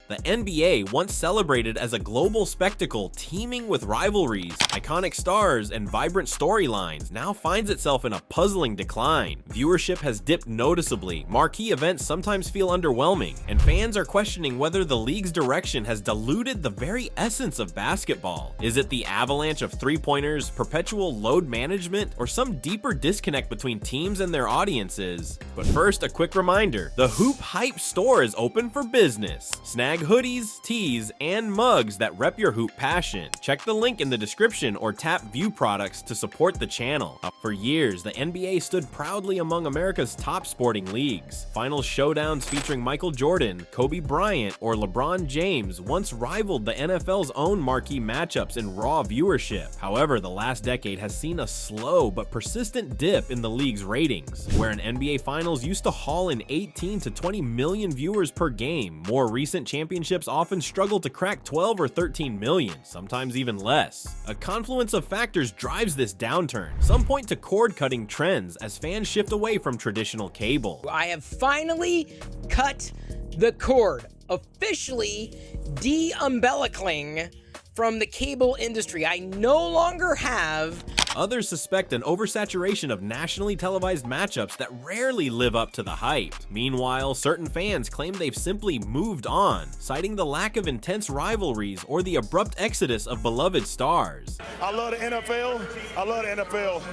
The NBA, once celebrated as a global spectacle teeming with rivalries, iconic stars, and vibrant storylines, now finds itself in a puzzling decline. Viewership has dipped noticeably, marquee events sometimes feel underwhelming, and fans are questioning whether the league's direction has diluted the very essence of basketball. Is it the avalanche of three-pointers, perpetual load management, or some deeper disconnect between teams and their audiences? But first, a quick reminder, the Hoop Hype store is open for business. Snag hoodies, tees, and mugs that rep your hoop passion. Check the link in the description or tap View products to support the channel. For years, the NBA stood proudly among America's top sporting leagues. Final showdowns featuring Michael Jordan, Kobe Bryant, or LeBron James once rivaled the NFL's own marquee matchups in raw viewership. However, the last decade has seen a slow but persistent dip in the league's ratings. Where an NBA Finals used to haul in 18 to 20 million viewers per game, more recent championships often struggle to crack 12 or 13 million, sometimes even less. A confluence of factors drives this downturn. Some point to cord-cutting trends as fans shift away from traditional cable. I have finally cut the cord, officially de-umbilicling from the cable industry. I no longer have. Others suspect an oversaturation of nationally televised matchups that rarely live up to the hype. Meanwhile, certain fans claim they've simply moved on, citing the lack of intense rivalries or the abrupt exodus of beloved stars. I love the NFL. I love the NFL.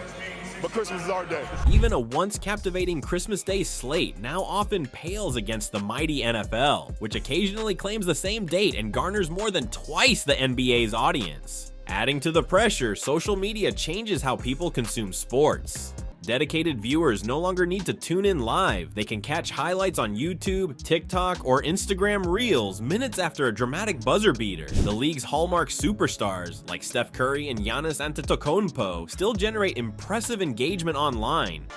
But Christmas is our day. Even a once captivating Christmas Day slate now often pales against the mighty NFL, which occasionally claims the same date and garners more than twice the NBA's audience. Adding to the pressure, social media changes how people consume sports. Dedicated viewers no longer need to tune in live. They can catch highlights on YouTube, TikTok, or Instagram Reels minutes after a dramatic buzzer beater. The league's hallmark superstars, like Steph Curry and Giannis Antetokounmpo, still generate impressive engagement online.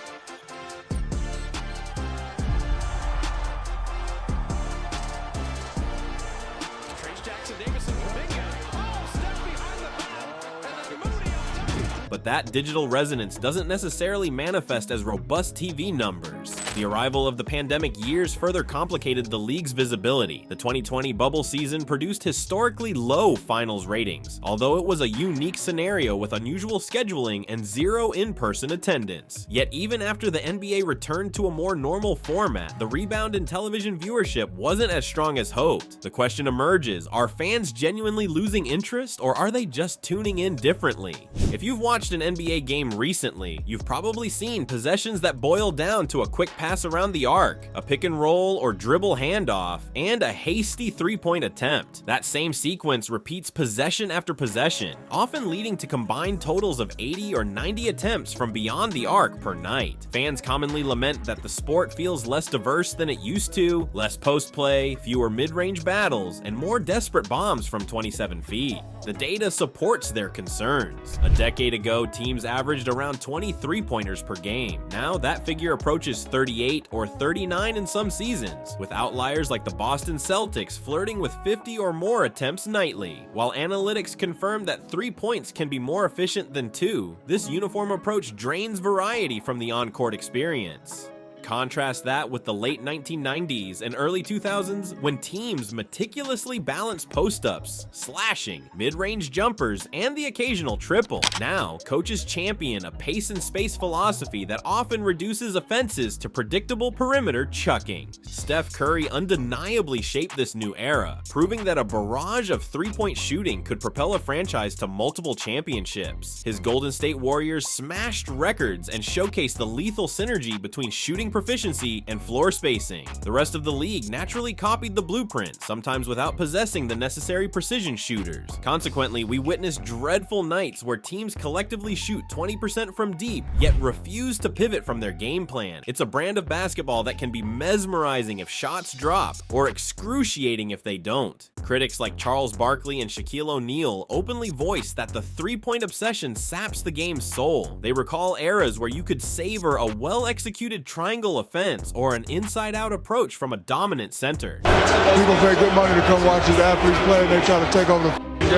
But that digital resonance doesn't necessarily manifest as robust TV numbers. The arrival of the pandemic years further complicated the league's visibility. The 2020 bubble season produced historically low finals ratings, although it was a unique scenario with unusual scheduling and zero in-person attendance. Yet even after the NBA returned to a more normal format, the rebound in television viewership wasn't as strong as hoped. The question emerges, are fans genuinely losing interest, or are they just tuning in differently? If you've watched an NBA game recently, you've probably seen possessions that boil down to a quick pass around the arc, a pick and roll or dribble handoff, and a hasty three-point attempt. That same sequence repeats possession after possession, often leading to combined totals of 80 or 90 attempts from beyond the arc per night. Fans commonly lament that the sport feels less diverse than it used to, less post play, fewer mid-range battles, and more desperate bombs from 27 feet. The data supports their concerns. A decade ago, teams averaged around 20 three-pointers per game. Now that figure approaches 38 or 39 in some seasons, with outliers like the Boston Celtics flirting with 50 or more attempts nightly. While analytics confirm that 3 points can be more efficient than 2, this uniform approach drains variety from the on-court experience. Contrast that with the late 1990s and early 2000s when teams meticulously balanced post-ups, slashing, mid-range jumpers, and the occasional triple. Now, coaches champion a pace and space philosophy that often reduces offenses to predictable perimeter chucking. Steph Curry undeniably shaped this new era, proving that a barrage of three-point shooting could propel a franchise to multiple championships. His Golden State Warriors smashed records and showcased the lethal synergy between shooting proficiency and floor spacing. The rest of the league naturally copied the blueprint, sometimes without possessing the necessary precision shooters. Consequently, we witnessed dreadful nights where teams collectively shoot 20% from deep, yet refuse to pivot from their game plan. It's a brand of basketball that can be mesmerizing if shots drop, or excruciating if they don't. Critics like Charles Barkley and Shaquille O'Neal openly voice that the three-point obsession saps the game's soul. They recall eras where you could savor a well-executed triangle offense or an inside-out approach from a dominant center. People pay good money to come watch these athletes play, and they try to take over the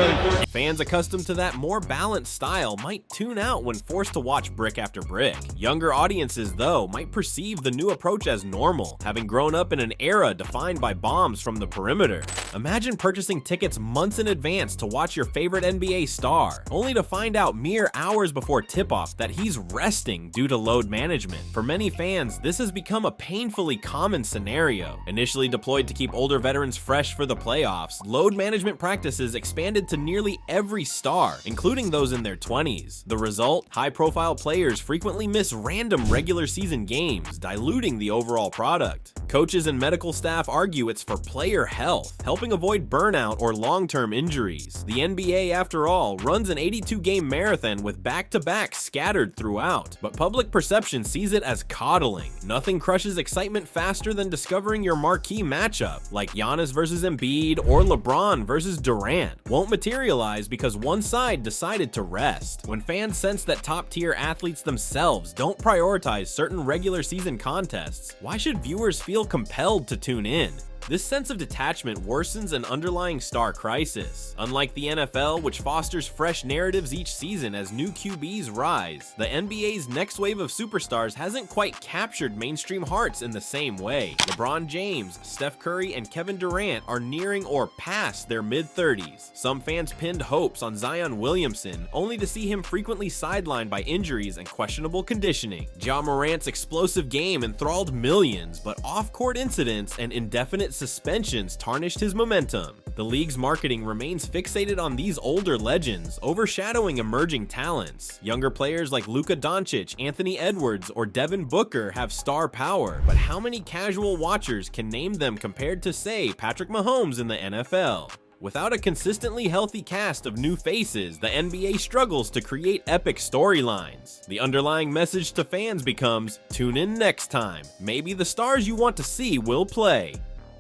Fans accustomed to that more balanced style might tune out when forced to watch brick after brick. Younger audiences, though, might perceive the new approach as normal, having grown up in an era defined by bombs from the perimeter. Imagine purchasing tickets months in advance to watch your favorite NBA star, only to find out mere hours before tip-off that he's resting due to load management. For many fans, this has become a painfully common scenario. Initially deployed to keep older veterans fresh for the playoffs, load management practices expanded to nearly every star, including those in their 20s. The result? High-profile players frequently miss random regular season games, diluting the overall product. Coaches and medical staff argue it's for player health, helping avoid burnout or long-term injuries. The NBA, after all, runs an 82-game marathon with back-to-back scattered throughout, but public perception sees it as coddling. Nothing crushes excitement faster than discovering your marquee matchup, like Giannis versus Embiid or LeBron versus Durant, won't materialize because one side decided to rest. When fans sense that top-tier athletes themselves don't prioritize certain regular season contests, why should viewers feel compelled to tune in? This sense of detachment worsens an underlying star crisis. Unlike the NFL, which fosters fresh narratives each season as new QBs rise, the NBA's next wave of superstars hasn't quite captured mainstream hearts in the same way. LeBron James, Steph Curry, and Kevin Durant are nearing or past their mid-30s. Some fans pinned hopes on Zion Williamson, only to see him frequently sidelined by injuries and questionable conditioning. Ja Morant's explosive game enthralled millions, but off-court incidents and indefinite suspensions tarnished his momentum. The league's marketing remains fixated on these older legends, overshadowing emerging talents. Younger players like Luka Doncic, Anthony Edwards, or Devin Booker have star power, but how many casual watchers can name them compared to, say, Patrick Mahomes in the NFL? Without a consistently healthy cast of new faces, the NBA struggles to create epic storylines. The underlying message to fans becomes, tune in next time. Maybe the stars you want to see will play.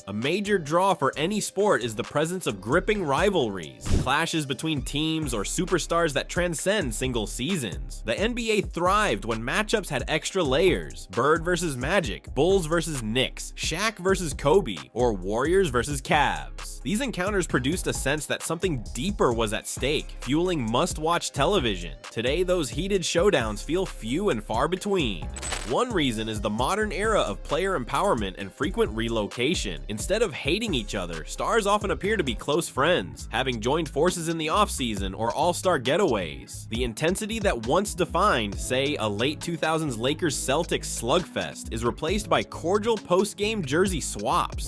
A major draw for any sport is the presence of gripping rivalries, clashes between teams or superstars that transcend single seasons. The NBA thrived when matchups had extra layers: Bird versus Magic, Bulls versus Knicks, Shaq versus Kobe, or Warriors versus Cavs. These encounters produced a sense that something deeper was at stake, fueling must-watch television. Today, those heated showdowns feel few and far between. One reason is the modern era of player empowerment and frequent relocation. Instead of hating each other, stars often appear to be close friends, having joined forces in the offseason or all-star getaways. The intensity that once defined, say, a late 2000s Lakers-Celtics slugfest is replaced by cordial post-game jersey swaps.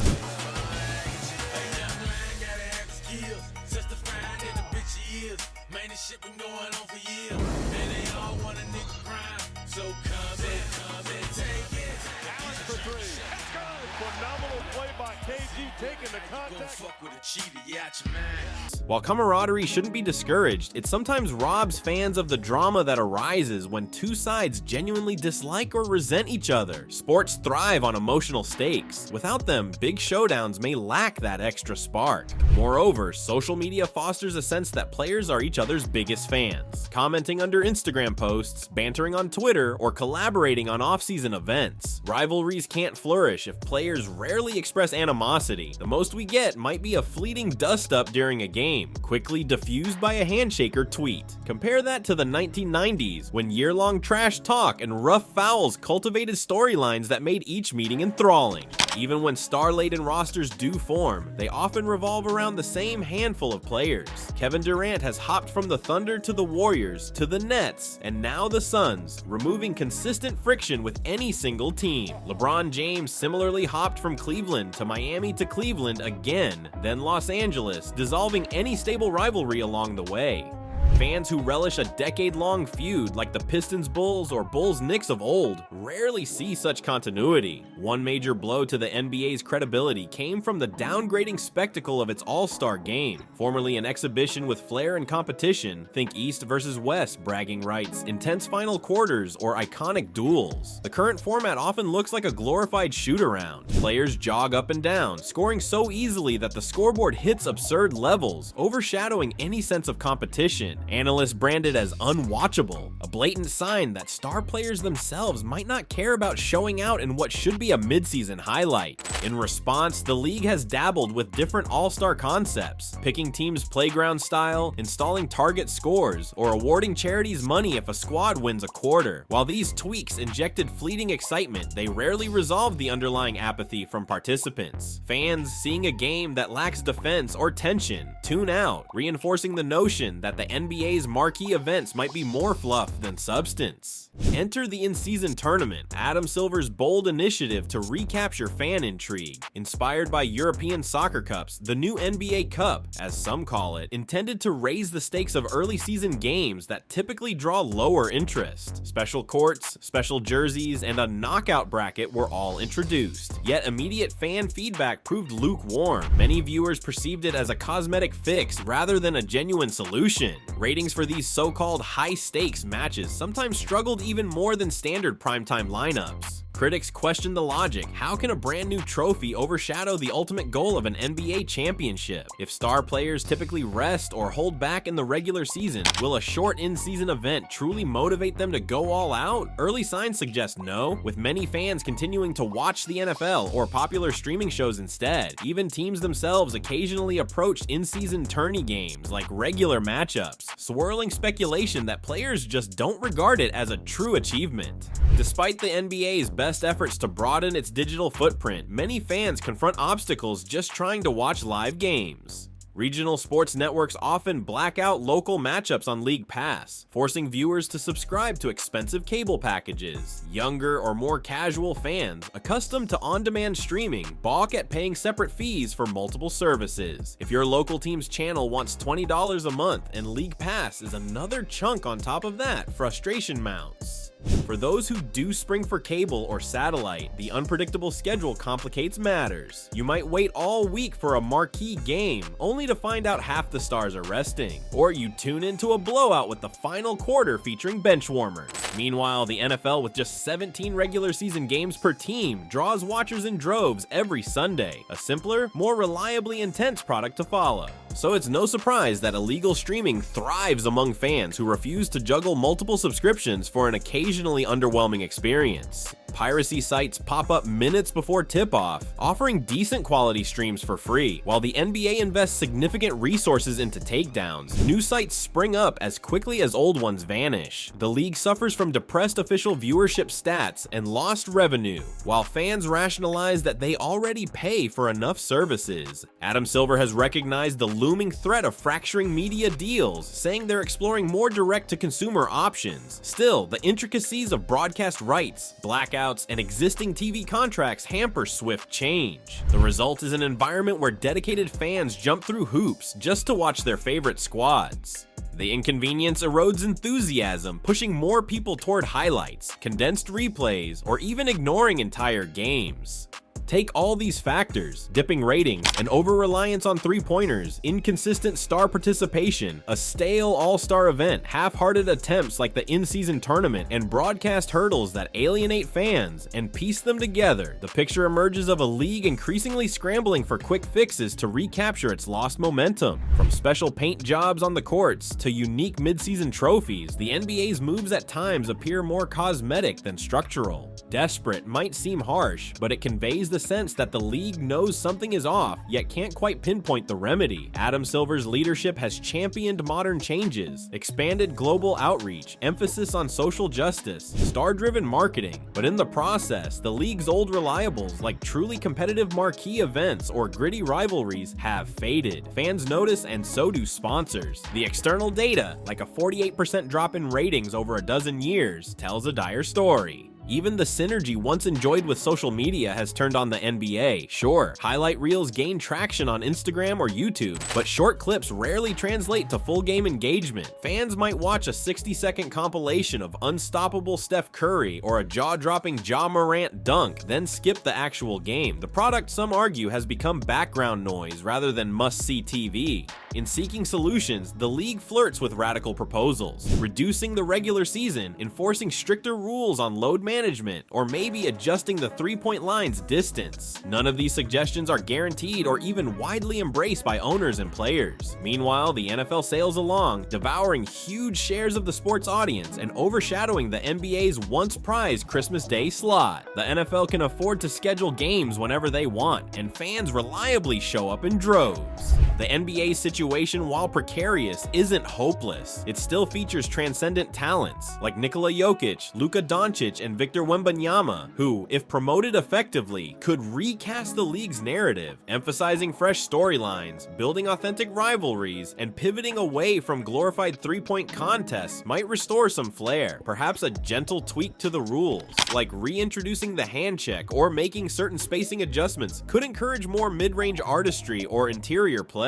While camaraderie shouldn't be discouraged, it sometimes robs fans of the drama that arises when two sides genuinely dislike or resent each other. Sports thrive on emotional stakes. Without them, big showdowns may lack that extra spark. Moreover, social media fosters a sense that players are each other's biggest fans, commenting under Instagram posts, bantering on Twitter, or collaborating on off-season events. Rivalries can't flourish if players rarely express animosity. The most we get might be a fleeting dust-up during a game, quickly diffused by a handshake or tweet. Compare that to the 1990s, when year-long trash talk and rough fouls cultivated storylines that made each meeting enthralling. Even when star-laden rosters do form, they often revolve around the same handful of players. Kevin Durant has hopped from the Thunder to the Warriors to the Nets, and now the Suns, removing consistent friction with any single team. LeBron James similarly hopped from Cleveland to Miami to Cleveland again, then Los Angeles, dissolving any stable rivalry along the way. Fans who relish a decade-long feud like the Pistons-Bulls or Bulls-Knicks of old rarely see such continuity. One major blow to the NBA's credibility came from the downgrading spectacle of its all-star game. Formerly an exhibition with flair and competition, think East versus West bragging rights, intense final quarters, or iconic duels. The current format often looks like a glorified shoot-around. Players jog up and down, scoring so easily that the scoreboard hits absurd levels, overshadowing any sense of competition. Analysts brand it as unwatchable, a blatant sign that star players themselves might not care about showing out in what should be a midseason highlight. In response, the league has dabbled with different all-star concepts, picking teams' playground style, installing target scores, or awarding charities money if a squad wins a quarter. While these tweaks injected fleeting excitement, they rarely resolved the underlying apathy from participants. Fans, seeing a game that lacks defense or tension, tune out, reinforcing the notion that the NBA's marquee events might be more fluff than substance. Enter the in-season tournament, Adam Silver's bold initiative to recapture fan intrigue. Inspired by European soccer cups, the new NBA Cup, as some call it, intended to raise the stakes of early season games that typically draw lower interest. Special courts, special jerseys, and a knockout bracket were all introduced. Yet immediate fan feedback proved lukewarm. Many viewers perceived it as a cosmetic fix rather than a genuine solution. Ratings for these so-called high-stakes matches sometimes struggled even more than standard primetime lineups. Critics questioned the logic. How can a brand new trophy overshadow the ultimate goal of an NBA championship? If star players typically rest or hold back in the regular season, will a short in-season event truly motivate them to go all out? Early signs suggest no, with many fans continuing to watch the NFL or popular streaming shows instead. Even teams themselves occasionally approached in-season tourney games like regular matchups, swirling speculation that players just don't regard it as a true achievement. Despite the NBA's best efforts to broaden its digital footprint, many fans confront obstacles just trying to watch live games. Regional sports networks often black out local matchups on League Pass, forcing viewers to subscribe to expensive cable packages. Younger or more casual fans, accustomed to on-demand streaming, balk at paying separate fees for multiple services. If your local team's channel wants $20 a month and League Pass is another chunk on top of that, frustration mounts. For those who do spring for cable or satellite, the unpredictable schedule complicates matters. You might wait all week for a marquee game, only to find out half the stars are resting. Or you tune into a blowout with the final quarter featuring bench warmers. Meanwhile, the NFL, with just 17 regular season games per team, draws watchers in droves every Sunday, a simpler, more reliably intense product to follow. So it's no surprise that illegal streaming thrives among fans who refuse to juggle multiple subscriptions for an occasionally underwhelming experience. Piracy sites pop up minutes before tip-off, offering decent quality streams for free. While the NBA invests significant resources into takedowns, new sites spring up as quickly as old ones vanish. The league suffers from depressed official viewership stats and lost revenue, while fans rationalize that they already pay for enough services. Adam Silver has recognized the looming threat of fracturing media deals, saying they're exploring more direct-to-consumer options. Still, the intricacies of broadcast rights, blackouts, and existing TV contracts hamper swift change. The result is an environment where dedicated fans jump through hoops just to watch their favorite squads. The inconvenience erodes enthusiasm, pushing more people toward highlights, condensed replays, or even ignoring entire games. Take all these factors, dipping ratings, an over-reliance on three-pointers, inconsistent star participation, a stale all-star event, half-hearted attempts like the in-season tournament, and broadcast hurdles that alienate fans, and piece them together. The picture emerges of a league increasingly scrambling for quick fixes to recapture its lost momentum. From special paint jobs on the courts to unique mid-season trophies, the NBA's moves at times appear more cosmetic than structural. Desperate might seem harsh, but it conveys the sense that the league knows something is off, yet can't quite pinpoint the remedy. Adam Silver's leadership has championed modern changes, expanded global outreach, emphasis on social justice, star-driven marketing, but in the process, the league's old reliables like truly competitive marquee events or gritty rivalries have faded. Fans notice, and so do sponsors. The external data, like a 48% drop in ratings over a dozen years, tells a dire story. Even the synergy once enjoyed with social media has turned on the NBA. Sure, highlight reels gain traction on Instagram or YouTube, but short clips rarely translate to full game engagement. Fans might watch a 60-second compilation of unstoppable Steph Curry or a jaw-dropping Ja Morant dunk, then skip the actual game. The product, some argue, has become background noise rather than must-see TV. In seeking solutions, the league flirts with radical proposals, reducing the regular season, enforcing stricter rules on load management, or maybe adjusting the three-point line's distance. None of these suggestions are guaranteed or even widely embraced by owners and players. Meanwhile, the NFL sails along, devouring huge shares of the sports audience and overshadowing the NBA's once prized Christmas Day slot. The NFL can afford to schedule games whenever they want, and fans reliably show up in droves. The NBA's situation, while precarious, isn't hopeless. It still features transcendent talents like Nikola Jokic, Luka Doncic, and Victor Wembanyama, who, if promoted effectively, could recast the league's narrative, emphasizing fresh storylines, building authentic rivalries, and pivoting away from glorified three-point contests might restore some flair. Perhaps a gentle tweak to the rules, like reintroducing the hand check or making certain spacing adjustments, could encourage more mid-range artistry or interior play.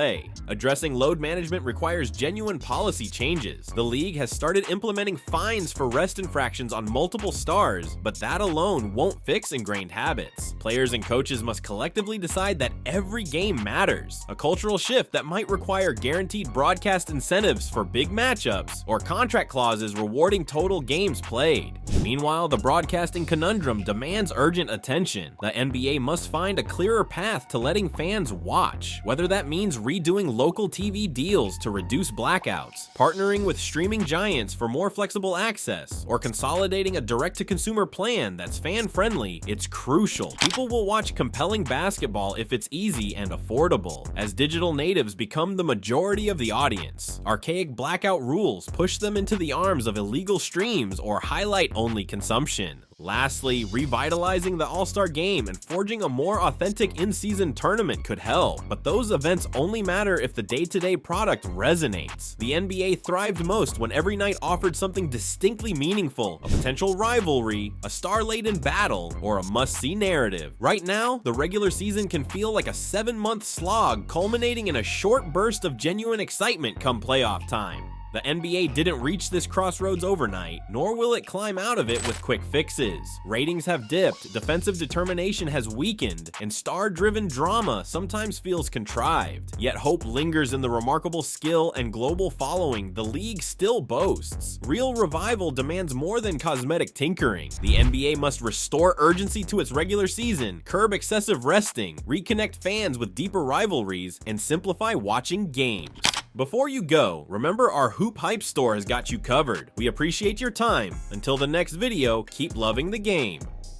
Addressing load management requires genuine policy changes. The league has started implementing fines for rest infractions on multiple stars, but that alone won't fix ingrained habits. Players and coaches must collectively decide that every game matters, a cultural shift that might require guaranteed broadcast incentives for big matchups or contract clauses rewarding total games played. Meanwhile, the broadcasting conundrum demands urgent attention. The NBA must find a clearer path to letting fans watch, whether that means redoing local TV deals to reduce blackouts, partnering with streaming giants for more flexible access, or consolidating a direct-to-consumer plan that's fan-friendly. It's crucial. People will watch compelling basketball if it's easy and affordable. As digital natives become the majority of the audience, archaic blackout rules push them into the arms of illegal streams or highlight-only consumption. Lastly, revitalizing the All-Star Game and forging a more authentic in-season tournament could help, but those events only matter if the day-to-day product resonates. The NBA thrived most when every night offered something distinctly meaningful, a potential rivalry, a star-laden battle, or a must-see narrative. Right now, the regular season can feel like a 7-month slog culminating in a short burst of genuine excitement come playoff time. The NBA didn't reach this crossroads overnight, nor will it climb out of it with quick fixes. Ratings have dipped, defensive determination has weakened, and star-driven drama sometimes feels contrived. Yet hope lingers in the remarkable skill and global following the league still boasts. Real revival demands more than cosmetic tinkering. The NBA must restore urgency to its regular season, curb excessive resting, reconnect fans with deeper rivalries, and simplify watching games. Before you go, remember our Hoop Hype store has got you covered. We appreciate your time. Until the next video, keep loving the game.